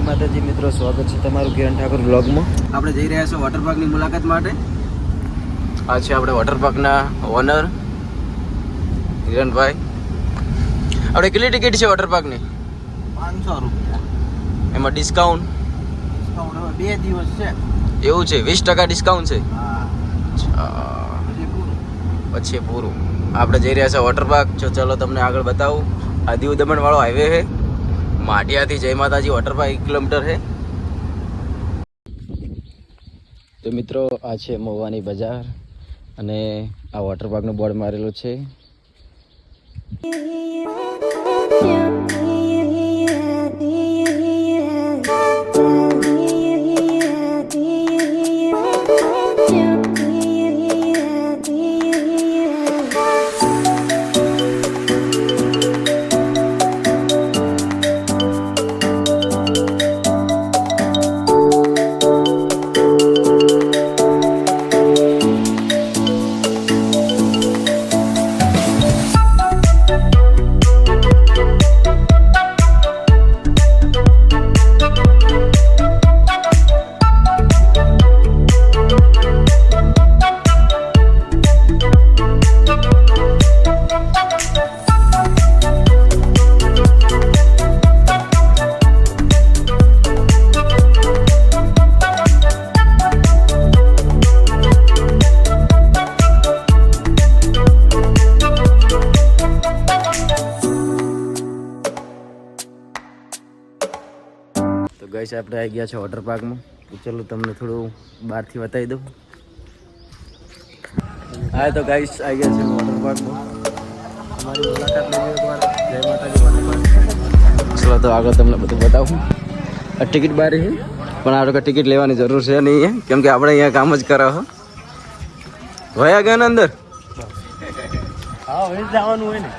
જય માતાજી મિત્રો, સ્વાગત છે તમારું કિરણ ઠાકોર બ્લોગમાં. આપણે જઈ રહ્યા છીએ વોટર પાર્કની મુલાકાત માટે. આ છે આપણે વોટર પાર્કના ઓનર કિરણભાઈ. આપણે કેટલી ટિકિટ છે વોટર પાર્કની? 500 રૂપિયા. એમાં ડિસ્કાઉન્ટ? ડિસ્કાઉન્ટ 2 દિવસ છે. એવું છે, 20% ડિસ્કાઉન્ટ છે. હા, પછી પૂરું. આપણે જઈ રહ્યા છે વોટર પાર્ક. ચલો તમને આગળ બતાવું. આ દીવ દમણ વાળો હાઈવે છે. માઢિયાથી જય માતાજી વોટર પાર્ક 1 કિલોમીટર છે. તો મિત્રો, આ છે મહુવાની બજાર અને આ વોટર પાર્કનો બોર્ડ મારેલો છે. તો ગાઈસ, આપણે આવી ગયા છે વોટર પાર્કમાં. તો ચલો તમને થોડું બહારથી બતાવી દઉં. હા તો ગાઈસ, આવી ગયા છે વોટર પાર્કમાં. તમારી મુલાકાત લેવી એકવાર. જય માતાજી વોટર પાર્ક. ચલો તો આગળ તમને બધું બતાવું. આ ટિકિટ બહાર છે, પણ આપણે ટિકિટ લેવાની જરૂર છે નહીં, કેમ કે આપણે અહીંયા કામ જ કરાવો. વયા ગયા ને અંદર? હા, હવે જવાનું હોય ને.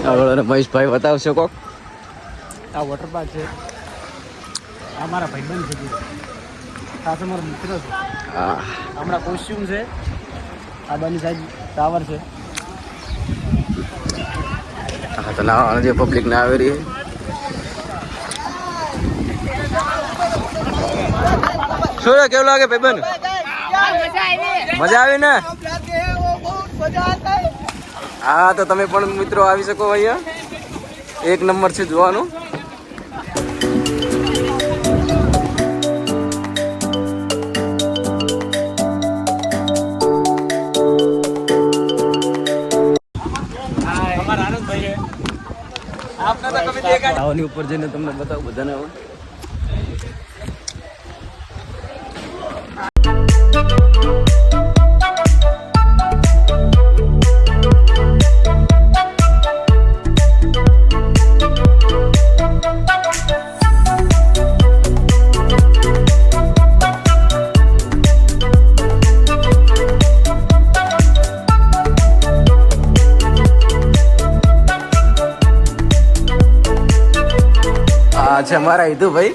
આગળ મહેશભાઈ બતાવશો કોક? આ વોટર પાર્ક છે. આ મારા ભાઈબંધ છે, ખાસ મારો મિત્ર છે. હા, હમણાં કોસ્ચ્યુમ છે. આ બાની સાઈડ ટાવર છે. હા તો ના જે પબ્લિક ના આવી રહી. શું કેવું લાગે ભાઈબંધ? મજા આવી ને? હા તો તમે પણ મિત્રો આવી શકો અહીંયા. 1 નંબર છે જોવાનું. આની ઉપર જઈને તમને બતાવું બધાને. અચ્છા, મારા હિતુ ભાઈ.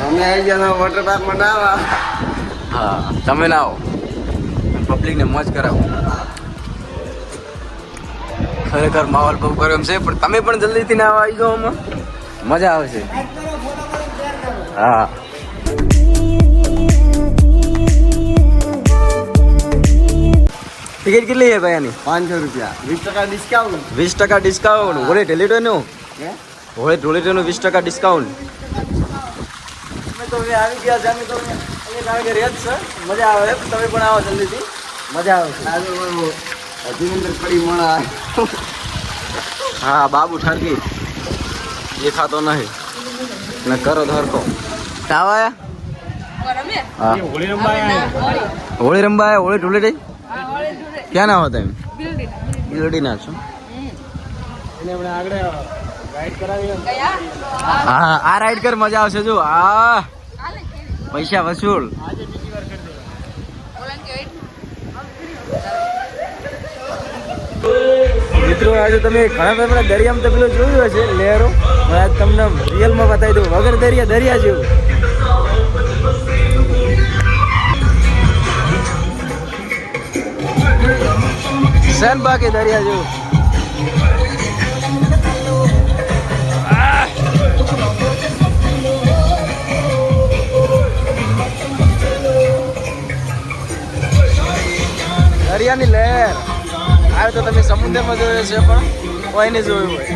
અમે આવી ગયા વોટર પાર્કમાં નાવા. હા, તમે ના આવો, પબ્લિકને મોજ કરાવો. ખરેખર માહોલ બહુ ગરમ છે, પણ તમે પણ જલ્દીથી ના આવી જાઓ. આમાં મજા આવશે. હા, ટિકિટ કેટલી છે ભાઈ આની? 500 રૂપિયા. 20% ડિસ્કાઉન્ટ. 20% ડિસ્કાઉન્ટ. હોળી ઢોલેટીનું હોળી ઢોલેટીનું 20% ડિસ્કાઉન્ટ. અમે તો હવે આવી ગયા છે. અમે તો અહીંયા આવી ગયા જ છે. મજા આવે. તમે પણ આવો જલ્દીથી, મજા આવશે. ધીમેન્દ્ર પડી મળા. હા, બાબુ ઠારકી દેખાતો નહીં ને કરો ધરકો. આવા હા, હોળી રમવા હોળી રમવા આવ્યા. હોળી ઢોલેટી ક્યાં ના હોતા? એમ બિલડી ના છો? એને આપણે આગળ રાઈડ કરાવી. હા, આ રાઈડ કર, મજા આવશે. જો આ પૈસા વસૂલ. આજે બીજી વાર કરી દે. મિત્રો, આજે તમે ઘણા બધા દરિયામાં તો પેલું જોયું હશે લહેરો, પણ આજ તમને રિયલમાં બતાવી દઉં. વગર દરિયા દરિયા જેવું. સેન બાકી દરિયા જેવું. દરિયાની લહેર આવે તો તમે સમુદ્રમાં જોયો છે પણ કોઈ નહીં જોયું હોય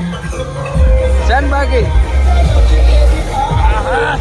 છે ને બાકી આહા.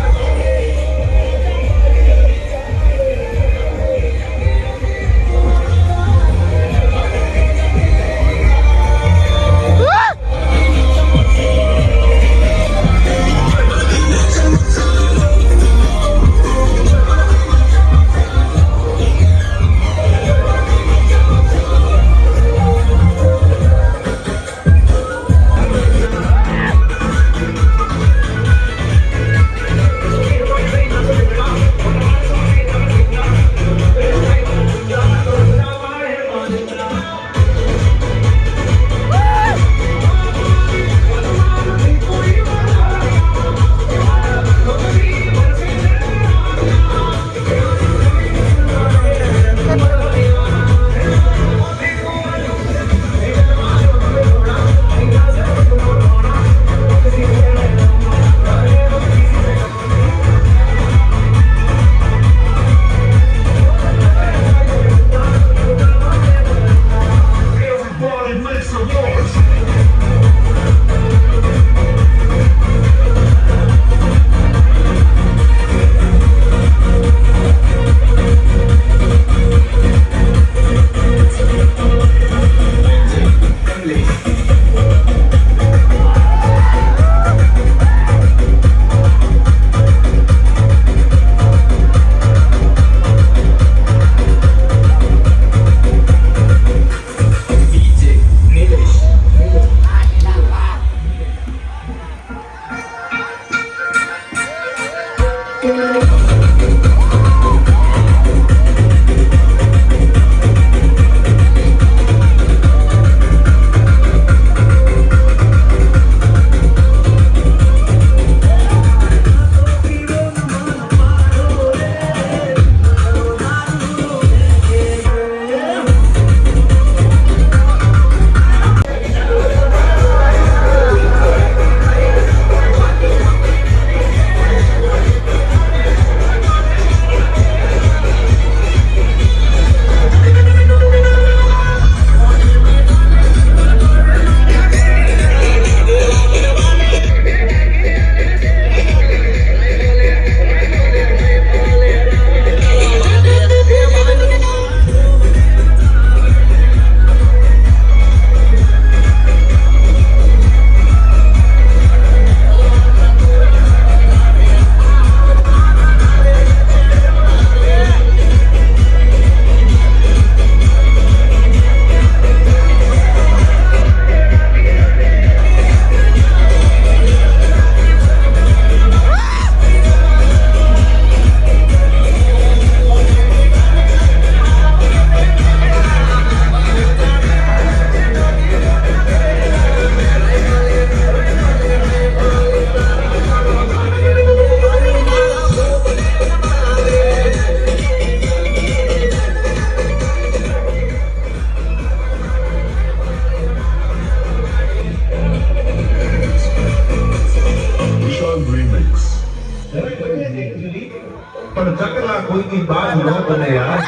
पर चकला कोई की बात न बने यार।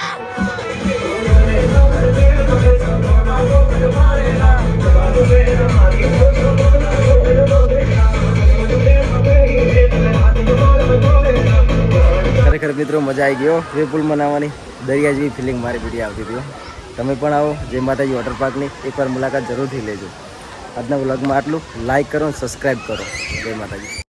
ખરેખર મિત્રો મજા આવી ગયો સ્વિમિંગ પુલ બનાવવાની, દરિયા જેવી ફિલિંગ મારી પીડી આવતી હતી. તમે પણ આવો જય માતાજી વોટર પાર્કની એકવાર મુલાકાત જરૂરથી લેજો. આજના વ્લોગમાં આટલું. લાઈક કરો અને સબસ્ક્રાઈબ કરો. જય માતાજી.